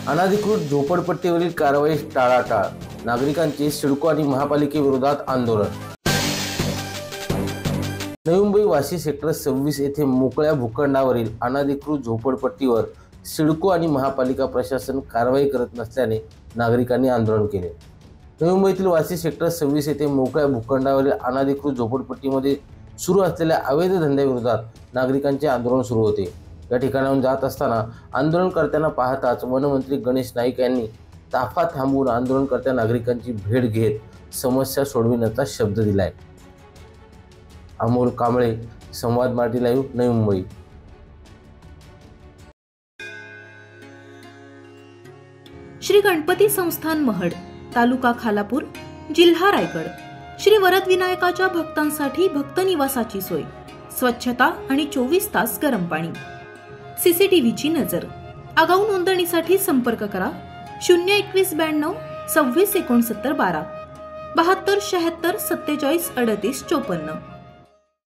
अनधिकृत झोपडपट्टीवरील कारवाई टाळाटाळ, नागरिकांचे सिडको आणि महापालिकेविरोधात आंदोलन। नवी मुंबई वाशी सेक्टर 26 येथे मोकळ्या भूखंडावरील अनधिकृत झोपडपट्टीवर सिडको आणि महापालिका प्रशासन कारवाई करत नसल्याने नागरिकांनी आंदोलन केले। नवी मुंबईतील वाशी सेक्टर 26 येथे मोकळ्या भूखंडावरील अनधिकृत झोपडपट्टीमध्ये सुरू असलेल्या अवैध धंद्याविरोधात नागरिकांचे आंदोलन सुरू होते। या ठिकाणाहून जात असताना आंदोलनकर्त्यांना पाहताच वनमंत्री गणेश नाईक यांनी ताफा थांबवून आंदोलनकर्त्या नागरिकांची भेट घेत समस्या सोडविण्याचा शब्द दिलाय। अमोल कांबळे, संवाद मराठी लाईव्ह, नवी मुंबई। श्री गणपती संस्थान महड, तालुका खालापूर, जिल्हा रायगड। श्री वरद विनायकाच्या भक्तांसाठी भक्त निवासाची सोय, स्वच्छता आणि 24 तास गरम पाणी, सीसीटीव्हीची नजर। आगाऊ नोंदणीसाठी संपर्क करा 02192 26 69 12 72 76 47 38 54।